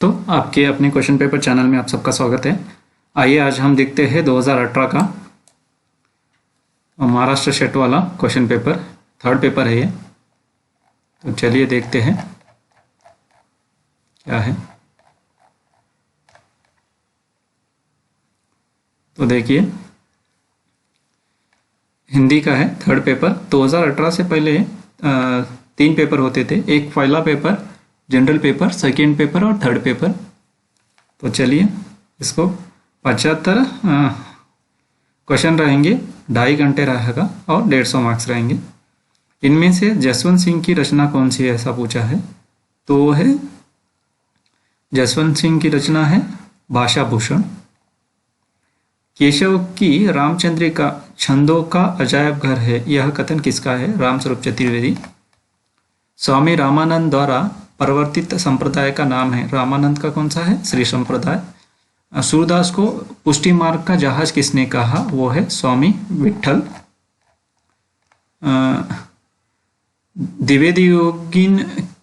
तो आपके अपने क्वेश्चन पेपर चैनल में आप सबका स्वागत है। आइए आज हम देखते हैं 2018 का महाराष्ट्र सेट वाला क्वेश्चन पेपर, थर्ड पेपर है ये। तो चलिए देखते हैं क्या है। तो देखिए, हिंदी का है थर्ड पेपर। 2018 से पहले तीन पेपर होते थे, एक पहला paper, general paper, second paper और थर्ड पेपर। तो चलिए इसको 75 क्वेश्चन रहेंगे, 2.5 घंटे रहेगा और 150 मार्क्स रहेंगे। इनमें से जसवंत सिंह की रचना कौन सी है, ऐसा पूछा है। तो वो है, जसवंत सिंह की रचना है भाषा भूषण। केशव की रामचंद्रिका छंदों का अजायब घर है, यह कथन किसका है? रामस्वरूप चतुर्वेदी। स्वामी रामानंद द्वारा प्रवर्तित संप्रदाय का नाम है, रामानंद का कौन सा है? श्री संप्रदाय। सूरदास को पुष्टि मार्ग का जहाज किसने कहा? वो है स्वामी विट्ठल। द्विवेदी योगिन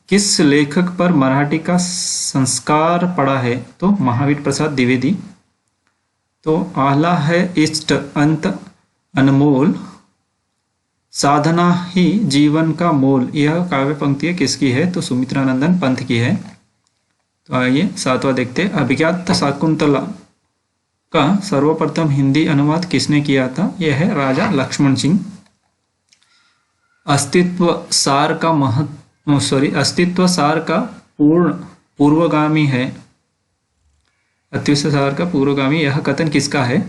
किस लेखक पर मराठी का संस्कार पड़ा है? तो महावीर प्रसाद द्विवेदी। तो आला है इष्ट अंत अनमोल, साधना ही जीवन का मोल, यह काव्य पंक्ति किसकी है? तो सुमित्रानंदन पंत की है। तो आइए सातवां देखते हैं। अभिज्ञात शाकुंतला का सर्वप्रथम हिंदी अनुवाद किसने किया था? यह है राजा लक्ष्मण सिंह। अस्तित्व सार का पूर्वगामी है, अस्तित्व सार का पूर्वगामी, यह कथन किसका है?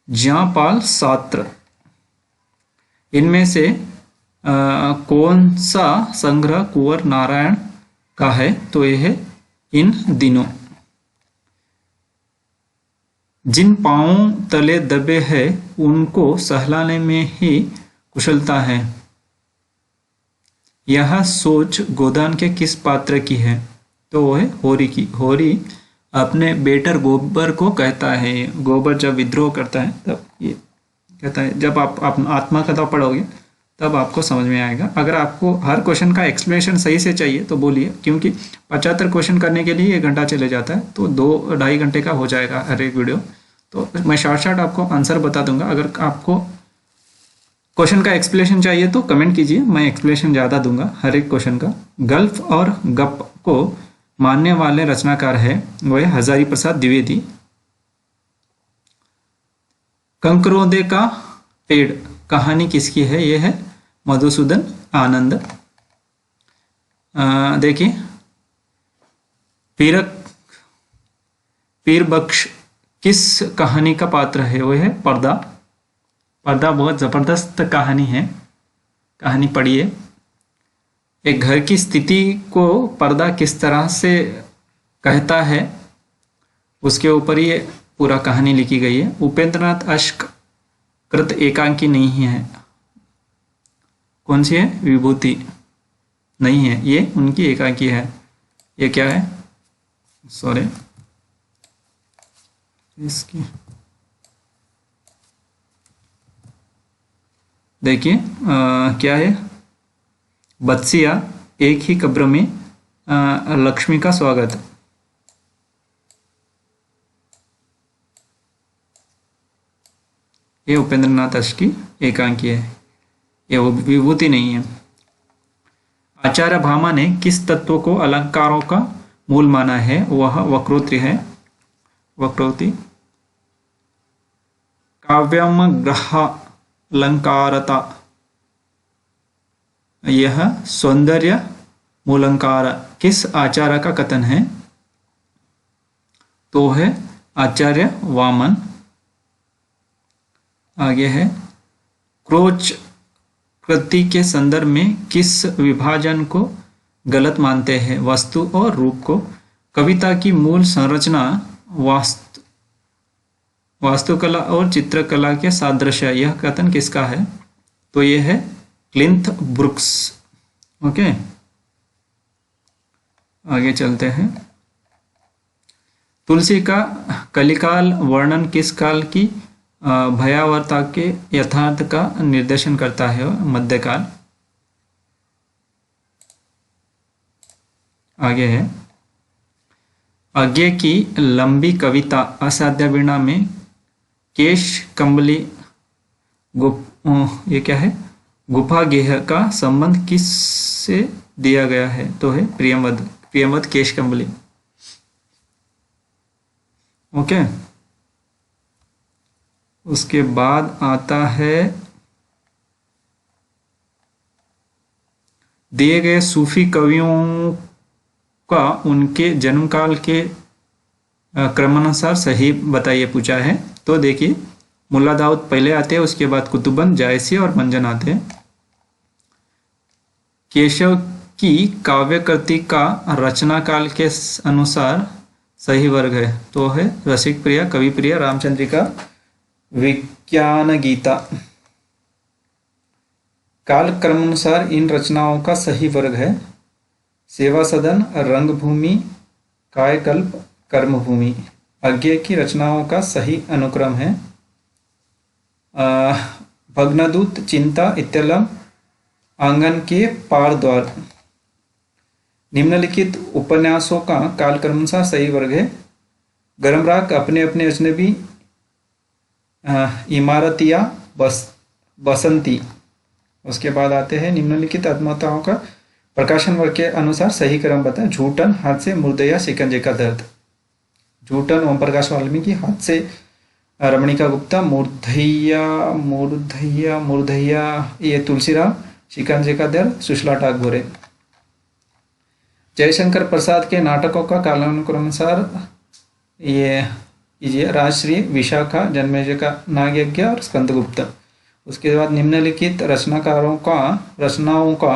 ज्ञापाल सात्र। इनमें से कौन सा संग्रह कुंवर नारायण का है? तो यह है इन दिनों। जिन पांवों तले दबे हैं उनको सहलाने में ही कुशलता है, यह सोच गोदान के किस पात्र की है? तो वो है होरी की। होरी अपने बेटर गोबर को कहता है। गोबर जब विद्रोह करता है तब ये कहता है। जब आप आत्मकथा पढ़ोगे तब आपको समझ में आएगा। अगर आपको हर क्वेश्चन का एक्सप्लेनेशन सही से चाहिए तो बोलिए, क्योंकि 75 क्वेश्चन करने के लिए 1 घंटा चले जाता है, तो 2-2.5 घंटे का हो जाएगा हर एक वीडियो। तो मैं शॉर्ट आपको आंसर बता दूंगा। अगर आपको क्वेश्चन का एक्सप्लेनेशन चाहिए तो कमेंट कीजिए, मैं एक्सप्लेनेशन ज़्यादा दूंगा हर एक क्वेश्चन का। गल्फ और गप को मानने वाले रचनाकार है वह हजारी प्रसाद द्विवेदी। कंकरोदे का पेड़ कहानी किसकी है? यह है मधुसूदन आनंद। देखिए, पीर बख्श किस कहानी का पात्र है? वह है पर्दा। पर्दा बहुत जबरदस्त कहानी है, कहानी पढ़िए। एक घर की स्थिति को पर्दा किस तरह से कहता है उसके ऊपर ये पूरा कहानी लिखी गई है। उपेंद्रनाथ अश्क कृत एकांकी नहीं है, कौन सी है? विभूति नहीं है, ये उनकी एकांकी है। ये क्या है? सॉरी, इसकी देखिए क्या है? बत्सिया एक ही कब्र में लक्ष्मी का स्वागत। ये उपेंद्रनाथ अश्क की एकांकी है, ये विभूति नहीं है। आचार्य भामा ने किस तत्व को अलंकारों का मूल माना है? वह वक्रोक्ति है, वक्रोक्ति। काव्यम ग्रहालंकारता, यह सौंदर्य मूलंकार किस आचार्य का कथन है? तो है आचार्य वामन। आगे है, क्रोच कृति के संदर्भ में किस विभाजन को गलत मानते हैं? वस्तु और रूप को। कविता की मूल संरचना वास्तुकला और चित्रकला के सादृश्य, यह कथन किसका है? तो यह है क्लिंथ ब्रुक्स। ओके, आगे चलते हैं। तुलसी का कलिकाल वर्णन किस काल की भयावहता के यथार्थ का निर्देशन करता है? मध्यकाल। आगे है, आगे की लंबी कविता असाध्य वीणा में केश कंबली ये क्या है, गुफा गेह का संबंध किससे दिया गया है? तो है प्रियमवद, प्रियमवद केश कंबली। ओके, उसके बाद आता है दिए गए सूफी कवियों का उनके जन्मकाल के क्रमानुसार सही बताइए पूछा है। तो देखिए, मुल्ला दाऊद पहले आते हैं, उसके बाद कुतुबन, जायसी और मंजन आते हैं। केशव की काव्य कृति का रचना काल के अनुसार सही वर्ग है। तो है रसिक प्रिया, कवि प्रिया, रामचंद्रिका, विज्ञान गीता। काल क्रमानुसार इन रचनाओं का सही वर्ग है सेवा सदन, रंगभूमि, कायकल्प, कर्मभूमि। अज्ञे की रचनाओं का सही अनुक्रम है भग्नदूत, चिंता, इत्यलम, आंगन के पार द्वार। निम्नलिखित उपन्यासों का काल क्रमानुसार सही वर्ग है गरम राख, अपने अपने अजनबी, इमारतिया, बसंती। उसके बाद आते हैं निम्नलिखित आत्मकथाओं का प्रकाशन वर्ग के अनुसार सही क्रम बताएं। झूठन, हाथ से मुर्दैया, शिकंजे का दर्द। झूठन ओम प्रकाश वाल्मीकि, हाथ से रमणिका गुप्ता, मुर्दैया मुर्दैया मुर्दैया ये तुलसीराम, शिकंजे का दर्द सुशीला टागोरे। जयशंकर प्रसाद के नाटकों का कालानुक्रमानुसार ये कीजिए राजश्री, विशाखा, जन्मेजय का नागयज्ञ और स्कंदगुप्त। उसके बाद निम्नलिखित रचनाकारों का रचनाओं का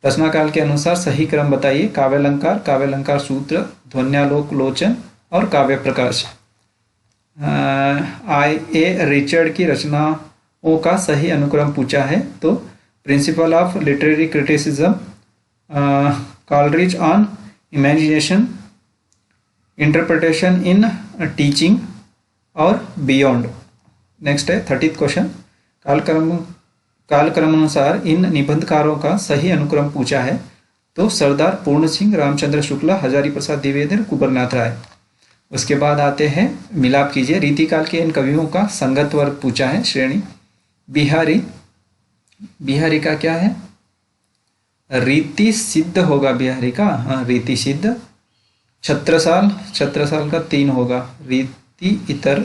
रचनाकाल के अनुसार सही क्रम बताइए। काव्यालंकार, काव्यालंकार सूत्र, ध्वन्यालोक लोचन और काव्य प्रकाश। I.A. रिचर्ड की रचनाओं का सही अनुक्रम पूछा है। तो principle of literary criticism, Coleridge on imagination, interpretation in teaching और बियॉन्ड। नेक्स्ट है 30th क्वेश्चन। कालक्रमानुसार इन निबंधकारों का सही अनुक्रम पूछा है। तो सरदार पूर्ण सिंह, रामचंद्र शुक्ला, हजारी प्रसाद द्विवेदी, कुबरनाथ राय। उसके बाद आते हैं मिलाप कीजिए। रीतिकाल के इन कवियों का संगत वर्ग पूछा है, श्रेणी। बिहारी, बिहारी का क्या है? रीति सिद्ध होगा बिहारी का, हाँ रीति सिद्ध। छत्रसाल, छत्रसाल का 3 होगा। रीति इतर।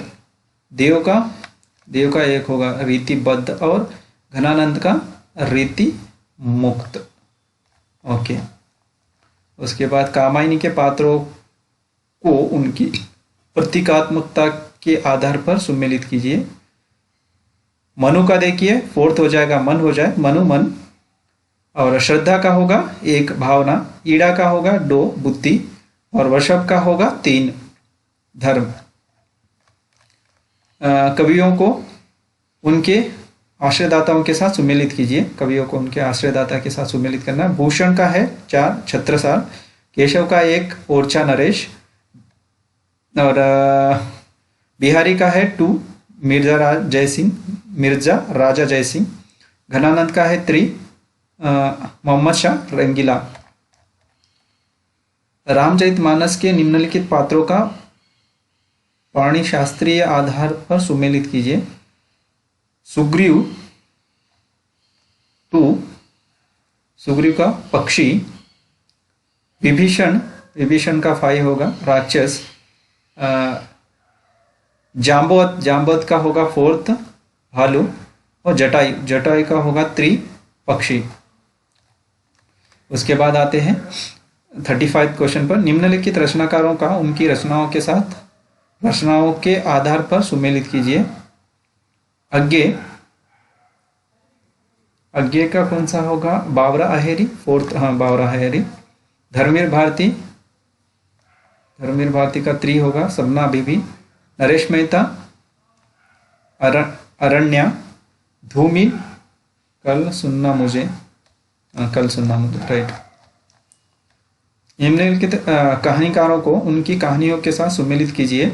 देव का 1 होगा, रीतिबद्ध। और घनानंद का रीति मुक्त। ओके, उसके बाद कामायनी के पात्रों को उनकी प्रतीकात्मकता के आधार पर सुमेलित कीजिए। मनु का देखिए 4th हो जाएगा, मन हो जाए, मनु मन। और श्रद्धा का होगा 1 भावना, ईड़ा का होगा 2 बुद्धि और वृषभ का होगा 3 धर्म। कवियों को उनके आश्रयदाताओं के साथ सुमेलित कीजिए। कवियों को उनके आश्रयदाता के साथ सुमेलित करना। भूषण का है 4 छत्रसाल, केशव का 1 ओरछा नरेश, और बिहारी का है 2 मिर्जा राजा जय सिंह। घनानंद का है 3 मोहम्मद शाह रंगीला। रामचरितमानस के निम्नलिखित पात्रों का पाणि शास्त्रीय आधार पर सुमेलित कीजिए। सुग्रीव 2, सुग्रीव का पक्षी। विभीषण, विभीषण का 5 होगा, राक्षस। जाम्बवत, जाम्बवत का होगा 4th भालू। और जटाई, जटाई का होगा 3 पक्षी। उसके बाद आते हैं 35th क्वेश्चन पर। निम्नलिखित रचनाकारों का उनकी रचनाओं के साथ रचनाओं के आधार पर सुमेलित कीजिए। अज्ञे, अज्ञे का कौन सा होगा? बावरा अहेरी 4th, हाँ बावरा अहेरी। धर्मवीर भारती, धर्मवीर भारती का 3 होगा, सपना बीबी। नरेश मेहता, अरण्या। धूमिल, कल सुनना मुझे, कल सुनना मुझे, राइट। निम्नलिखित कहानीकारों को उनकी कहानियों के साथ सुमेलित कीजिए।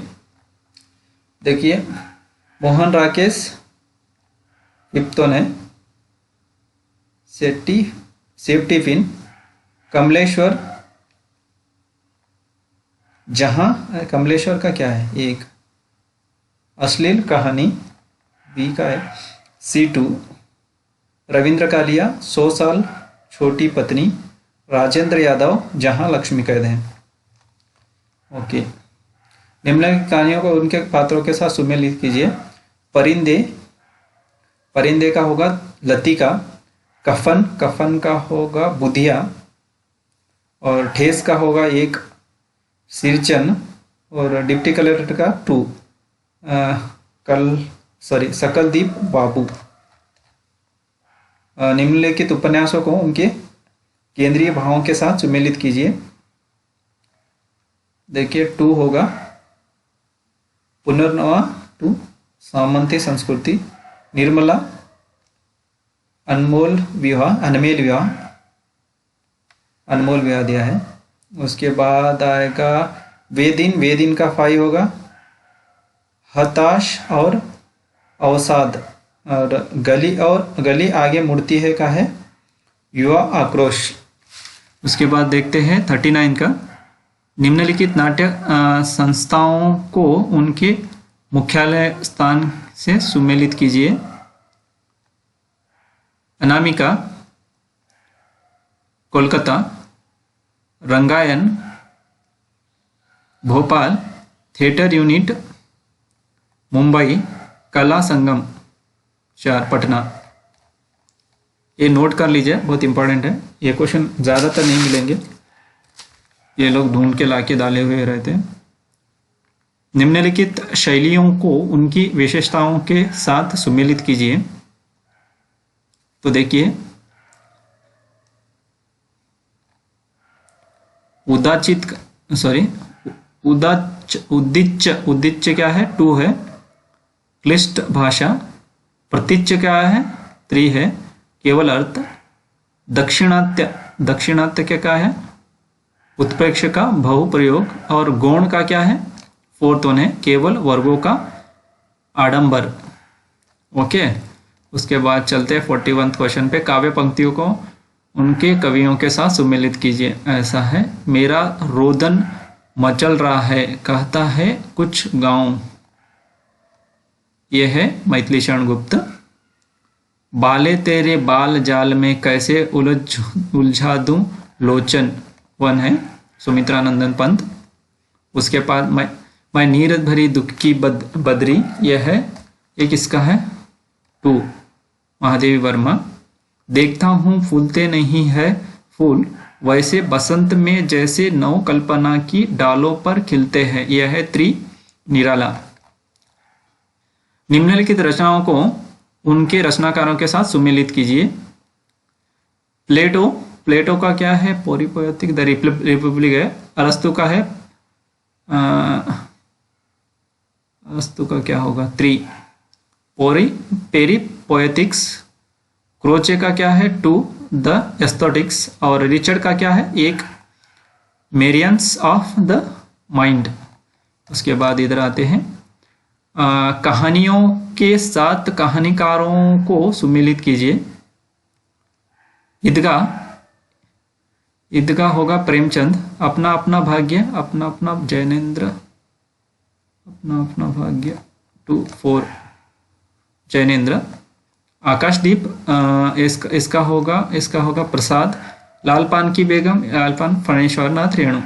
देखिए, मोहन राकेश हिप्तोने, सेफ्टी फिन। कमलेश्वर जहाँ कमलेश्वर का क्या है, एक अश्लील कहानी, बी का है C2, रविंद्र कालिया 100 साल, छोटी पत्नी, राजेंद्र यादव जहाँ लक्ष्मी कैद है। ओके, निम्नलिखित कहानियों को उनके पात्रों के साथ सुमेलित कीजिए। परिंदे, परिंदे का होगा लतिका, कफन, कफन का होगा बुधिया, और ठेस का होगा एक सिरचन, और डिप्टी कलेक्टर का 2 सकलदीप बाबू। निम्नलिखित उपन्यासों को उनके केंद्रीय भावों के साथ सुमेलित कीजिए। देखिए 2 होगा पुनर्नवा 2, सामंती संस्कृति, निर्मला, अनमोल विवाह, अनमेल विवाह, अनमोल विवाह दिया है। उसके बाद आएगा वेदिन, वेदिन का 5 होगा हताश और अवसाद, और गली आगे मुड़ती है का है युवा आक्रोश। उसके बाद देखते हैं 39 का, निम्नलिखित नाट्य संस्थाओं को उनके मुख्यालय स्थान से सुमेलित कीजिए। अनामिका कोलकाता, रंगायन भोपाल, थिएटर यूनिट मुंबई, कला संगम 4 पटना। ये नोट कर लीजिए, बहुत इंपॉर्टेंट है। ये क्वेश्चन ज़्यादातर नहीं मिलेंगे, ये लोग ढूंढ के लाके डाले हुए रहते हैं। निम्नलिखित शैलियों को उनकी विशेषताओं के साथ सुमेलित कीजिए। तो देखिए उद्दिच्य क्या है 2 है, क्लिष्ट भाषा, प्रतीच्य क्या है 3 है, केवल अर्थ, दक्षिणात्य क्या है, उत्प्रेक्ष का बहुप्रयोग, और गौण का क्या है 4th वन है, केवल वर्गों का आडंबर। ओके, उसके बाद चलते हैं 41 क्वेश्चन पे। काव्य पंक्तियों को उनके कवियों के साथ सुमेलित कीजिए। ऐसा है, मेरा रोदन मचल रहा है, कहता है कुछ गाँव, यह है मैथिली शरण गुप्त। बाले तेरे बाल जाल में कैसे उलझा दूं लोचन 1 है सुमित्रा नंदन पंत। उसके बाद मैं नीरज भरी दुख की बदरी, यह है, ये किसका है 2 महादेवी वर्मा। देखता हूँ फूलते नहीं है फूल, वैसे बसंत में जैसे नव कल्पना की डालों पर खिलते हैं, यह है 3 निराला। निम्नलिखित रचनाओं को उनके रचनाकारों के साथ सुमेलित कीजिए। प्लेटो का क्या है पोरिपोएटिक द रिपब्लिक है। अरस्तु का है अरस्तु का क्या होगा 3 पेरिपोएटिक्स। क्रोचे का क्या है 2 द एस्थेटिक्स, और रिचर्ड का क्या है 1 मेरियंस ऑफ द माइंड। उसके बाद इधर आते हैं कहानियों के साथ कहानीकारों को सुमेलित कीजिए। ईदगाह होगा प्रेमचंद, अपना अपना भाग्य, अपना अपना जैनेन्द्र, अपना अपना भाग्य 2 4 जैनेन्द्र। आकाशदीप इसका होगा प्रसाद। लाल पान की बेगम, लाल पान फणेश्वर नाथ रेणु।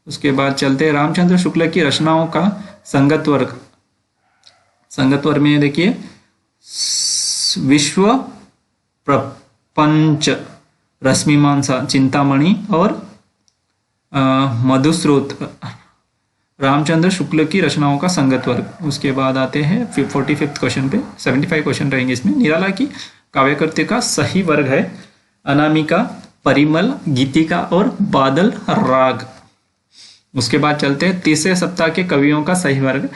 उसके बाद चलते रामचंद्र शुक्ल की रचनाओं का संगत वर्ग। संगत वर्ग में देखिए विश्व प्रपंच, रश्मिमांसा, चिंतामणि और मधुस्रोत, रामचंद्र शुक्ल की रचनाओं का संगत वर्ग। उसके बाद आते हैं 45 क्वेश्चन पे, 75 क्वेश्चन रहेंगे इसमें। निराला की काव्यकृति का सही वर्ग है अनामिका, परिमल, गीतिका और बादल राग। उसके बाद चलते हैं तीसरे सप्ताह के कवियों का सही वर्ग।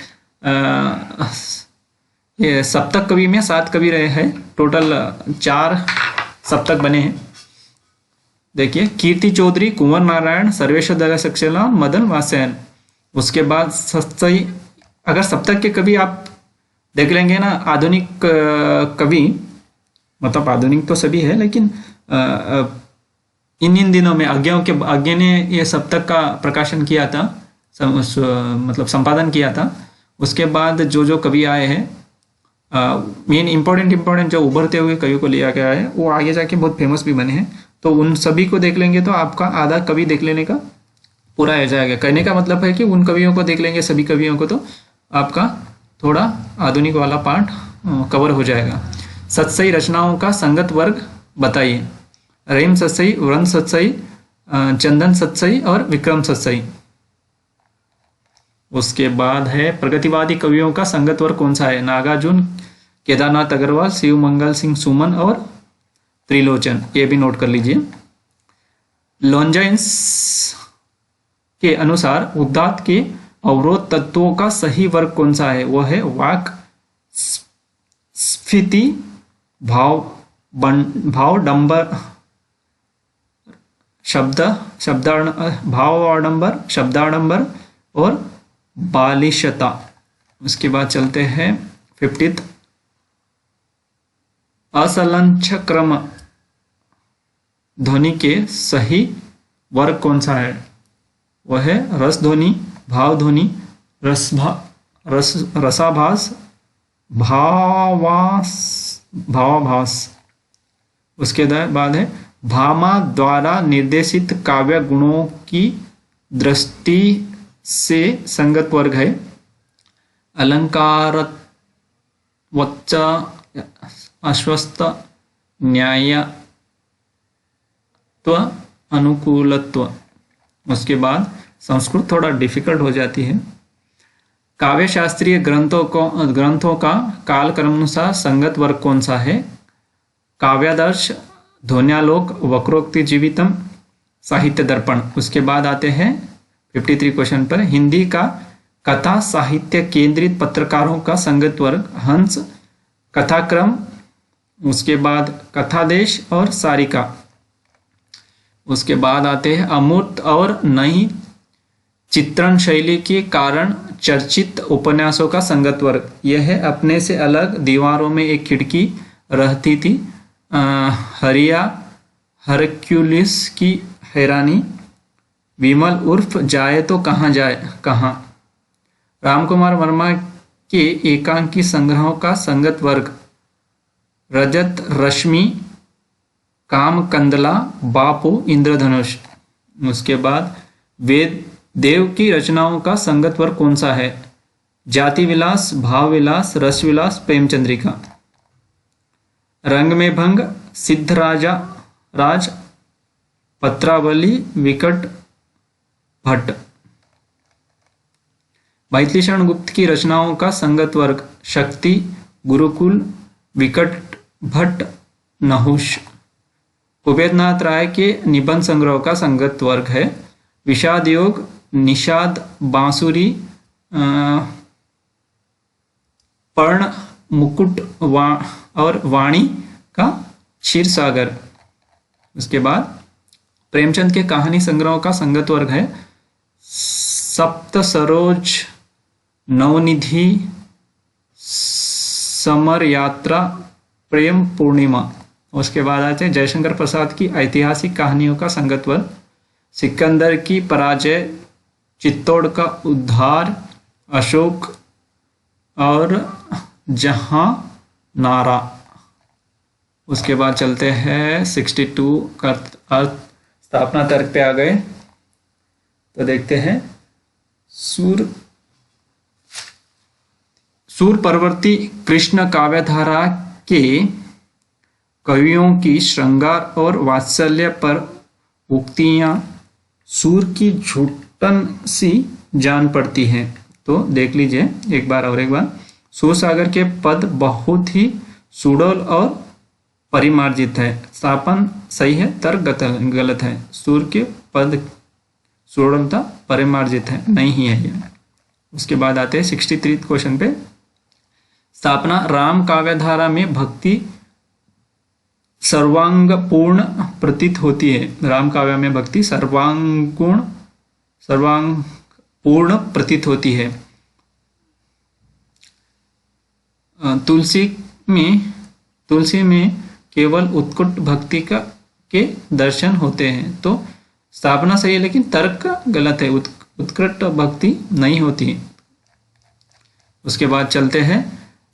ये सप्तक कवि में 7 कवि रहे हैं, टोटल 4 सप्तक बने हैं। देखिए कीर्ति चौधरी, कुंवर नारायण, सर्वेश्वर दयाल सक्सेना, मदन वात्स्यायन। उसके बाद सही अगर सप्तक के कवि आप देख लेंगे ना, आधुनिक कवि, मतलब आधुनिक तो सभी है लेकिन इन दिनों में आज्ञा ने ये सप्तक का प्रकाशन किया था, मतलब संपादन किया था। उसके बाद जो जो कवि आए हैं, मेन इम्पोर्टेंट जो उभरते हुए कवियों को लिया गया है, वो आगे जाके बहुत फेमस भी बने हैं। तो उन सभी को देख लेंगे तो आपका आधा कवि देख लेने का पूरा हो जाएगा। कहने का मतलब है कि उन कवियों को देख लेंगे, सभी कवियों को, तो आपका थोड़ा आधुनिक वाला पार्ट कवर हो जाएगा। सत्सई रचनाओं का संगत वर्ग बताइए। रहीम सत्सई, वृंद सत्सई, चंदन सत्सई और विक्रम सत्सई। उसके बाद है प्रगतिवादी कवियों का संगत वर्ग कौन सा है। नागार्जुन, केदारनाथ अग्रवाल, शिव मंगल सिंह सुमन और त्रिलोचन। ये भी नोट कर लीजिए। लॉन्जाइंस के अनुसार उदात्त के अवरोध तत्वों का सही वर्ग कौन सा है। वह है वाक स्फीति, भावाडंबर, शब्दाडंबर और बालिशता। उसके बाद चलते हैं 50th, असलंच क्रम ध्वनि के सही वर्ग कौन सा है। वह है रस ध्वनि, भाव ध्वनि, रसाभास, भावाभास। उसके बाद है भामा द्वारा निर्देशित काव्य गुणों की दृष्टि से संगत वर्ग है। अलंकार, वच्च, आश्वस्त, न्यायत्व, अनुकूलत्व। उसके बाद संस्कृत थोड़ा डिफिकल्ट हो जाती है। काव्य शास्त्रीय ग्रंथों का कालक्रमानुसार संगत वर्ग कौन सा है। काव्यादर्श, ध्वन्यालोक, वक्रोक्ति जीवितम, साहित्य दर्पण। उसके बाद आते हैं 53 क्वेश्चन पर। हिंदी का कथा साहित्य केंद्रित पत्रकारों का संगत वर्ग। हंस, कथाक्रम, उसके बाद कथादेश और सारिका। उसके बाद आते हैं अमूर्त और नई चित्रण शैली के कारण चर्चित उपन्यासों का संगत वर्ग। यह है अपने से अलग, दीवारों में एक खिड़की रहती थी, हरिया, हरक्यूलिस की हैरानी, विमल उर्फ जाए तो कहाँ जाए कहाँ। रामकुमार वर्मा के एकांकी संग्रहों का संगत वर्ग। रजत रश्मि, काम कंदला, बापू, इंद्रधनुष। उसके बाद वेद देव की रचनाओं का संगत वर्ग कौन सा है। जाति विलास, भाव विलास, रस विलास, प्रेमचंद्रिका। रंग में भंग, सिद्धराजा राज, पत्रावली, विकट भट्ट। मैथिली शरण गुप्त की रचनाओं का संगत वर्ग। शक्ति, गुरुकुल, विकट भट्ट, नहुष। कुबेरनाथ राय के निबंध संग्रह का संगत वर्ग है। विषाद योग, निषाद, बांसुरी, पर्ण, मुकुट और वाणी का क्षीरसागर। उसके बाद प्रेमचंद के कहानी संग्रहों का संगत वर्ग है। सप्त सरोज, नवनिधि, समर यात्रा, प्रेम पूर्णिमा। उसके बाद आते हैं जयशंकर प्रसाद की ऐतिहासिक कहानियों का संगत वर्ग। सिकंदर की पराजय, चित्तौड़ का उद्धार, अशोक और जहां नारा। उसके बाद चलते हैं 62 का अर्थ स्थापना तर्क पे आ गए। तो देखते हैं सूर परवर्ती कृष्ण काव्यधारा के कवियों की श्रृंगार और वात्सल्य पर उक्तियां सूर की झूठन सी जान पड़ती हैं। तो देख लीजिए एक बार और एक बार। सूरसागर के पद बहुत ही सुडौल और परिमार्जित है। स्थापन सही है, तर्क गलत है। सूर के पद सुडौलता परिमार्जित है, नहीं ही है ये। उसके बाद आते हैं 63 क्वेश्चन पे। स्थापना राम काव्यधारा में भक्ति सर्वांगपूर्ण प्रतीत होती है। राम काव्य में भक्ति सर्वांगपूर्ण प्रतीत होती है। तुलसी में केवल उत्कट भक्ति का के दर्शन होते हैं। तो स्थापना सही है लेकिन तर्क गलत है, उत्कृष्ट भक्ति नहीं होती। उसके बाद चलते हैं,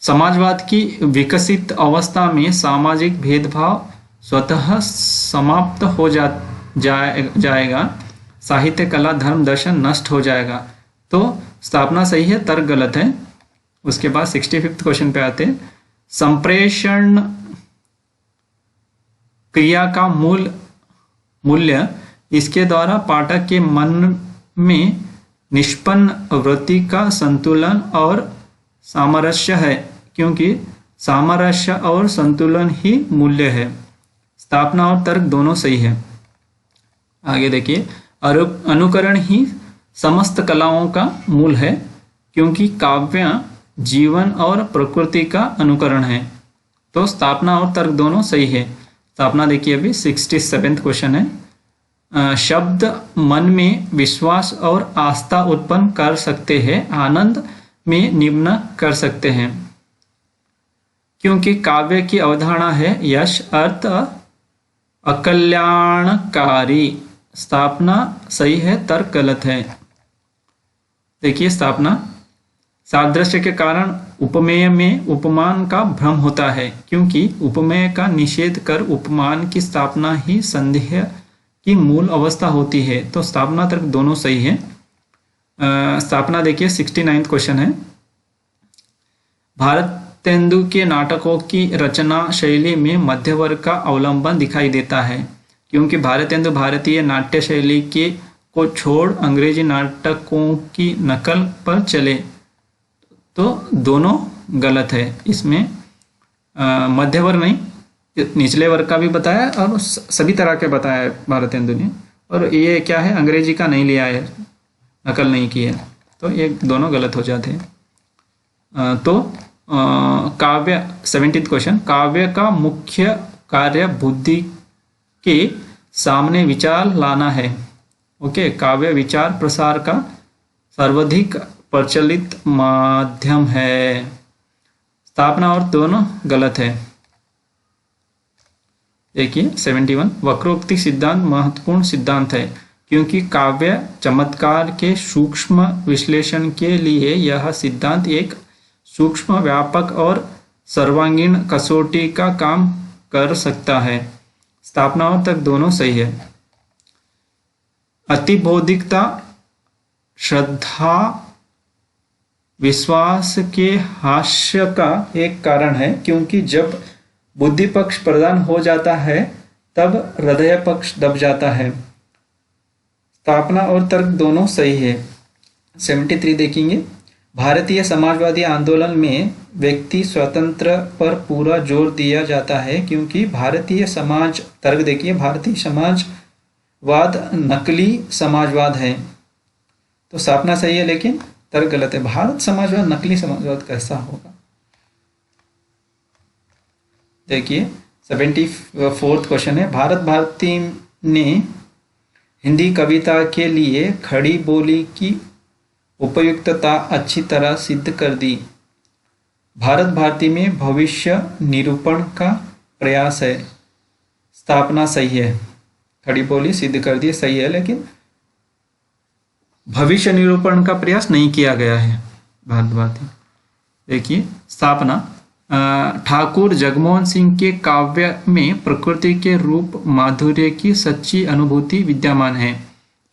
समाजवाद की विकसित अवस्था में सामाजिक भेदभाव स्वतः समाप्त हो जाएगा, साहित्य कला धर्म दर्शन नष्ट हो जाएगा। तो स्थापना सही है, तर्क गलत है। उसके बाद 65वां क्वेश्चन पे आते हैं, संप्रेषण क्रिया का मूल्य इसके द्वारा पाठक के मन में निष्पन्न वृत्ति का संतुलन और सामरस्य है, क्योंकि सामरस्य और संतुलन ही मूल्य है। स्थापना और तर्क दोनों सही है। आगे देखिए, अनुकरण ही समस्त कलाओं का मूल है, क्योंकि काव्य जीवन और प्रकृति का अनुकरण है। तो स्थापना और तर्क दोनों सही है। स्थापना देखिए, अभी 67वां क्वेश्चन है, शब्द मन में विश्वास और आस्था उत्पन्न कर सकते हैं, आनंद में निम्न कर सकते हैं, क्योंकि काव्य की अवधारणा है यश अर्थ अकल्याणकारी। स्थापना सही है, तर्क गलत है। देखिए स्थापना, सादृश्य के कारण उपमेय में उपमान का भ्रम होता है, क्योंकि उपमेय का निषेध कर उपमान की स्थापना ही संदेह की मूल अवस्था होती है। तो स्थापना तर्क दोनों सही है। स्थापना देखिए 69वां क्वेश्चन है, भारतेंदु के नाटकों की रचना शैली में मध्य वर्ग का अवलंबन दिखाई देता है, क्योंकि भारतेंदु भारतीय नाट्य शैली के को छोड़ अंग्रेजी नाटकों की नकल पर चले। तो दोनों गलत है। इसमें मध्य वर्ग नहीं, निचले वर्ग का भी बताया और सभी तरह के बताया है भारतेंदु ने, और ये क्या है, अंग्रेजी का नहीं लिया है, नकल नहीं की है। तो ये दोनों गलत हो जाते हैं। तो काव्य 70वां क्वेश्चन, काव्य का मुख्य कार्य बुद्धि के सामने विचार लाना है। ओके, काव्य विचार प्रसार का सर्वाधिक प्रचलित माध्यम है। स्थापना और दोनों गलत है। देखिए 71, वक्रोक्ति सिद्धांत महत्वपूर्ण सिद्धांत है, क्योंकि काव्य चमत्कार के सूक्ष्म विश्लेषण के लिए यह सिद्धांत एक सूक्ष्म व्यापक और सर्वांगीण कसौटी का काम कर सकता है। स्थापना और तर्क दोनों सही है। अतिबौद्धिकता श्रद्धा विश्वास के हास्य का एक कारण है, क्योंकि जब बुद्धि पक्ष प्रधान हो जाता है तब हृदय पक्ष दब जाता है। स्थापना और तर्क दोनों सही है। 73 देखेंगे, भारतीय समाजवादी आंदोलन में व्यक्ति स्वतंत्र पर पूरा जोर दिया जाता है, क्योंकि भारतीय समाज, तर्क देखिए, भारतीय समाजवाद नकली समाजवाद है। तो स्थापना सही है लेकिन तर्क गलत है। भारत समाजवाद नकली समाजवाद कैसा होगा? देखिए 74वां क्वेश्चन है, भारत भारती ने हिंदी कविता के लिए खड़ी बोली की उपयुक्तता अच्छी तरह सिद्ध कर दी। भारत भारती में भविष्य निरूपण का प्रयास है। स्थापना सही है, खड़ी बोली सिद्ध कर दी सही है, लेकिन भविष्य निरूपण का प्रयास नहीं किया गया है भारत भारती। देखिए स्थापना, ठाकुर जगमोहन सिंह के काव्य में प्रकृति के रूप माधुर्य की सच्ची अनुभूति विद्यमान है।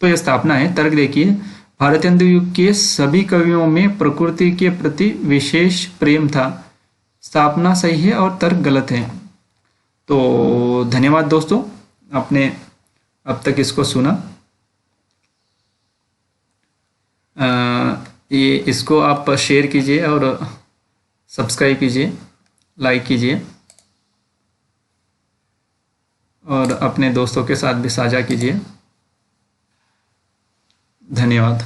तो यह स्थापना है। तर्क देखिए, भारतेंदु युग के सभी कवियों में प्रकृति के प्रति विशेष प्रेम था। स्थापना सही है और तर्क गलत है। तो धन्यवाद दोस्तों, आपने अब तक इसको सुना। ये इसको आप शेयर कीजिए और सब्सक्राइब कीजिए, लाइक कीजिए और अपने दोस्तों के साथ भी साझा कीजिए। धन्यवाद।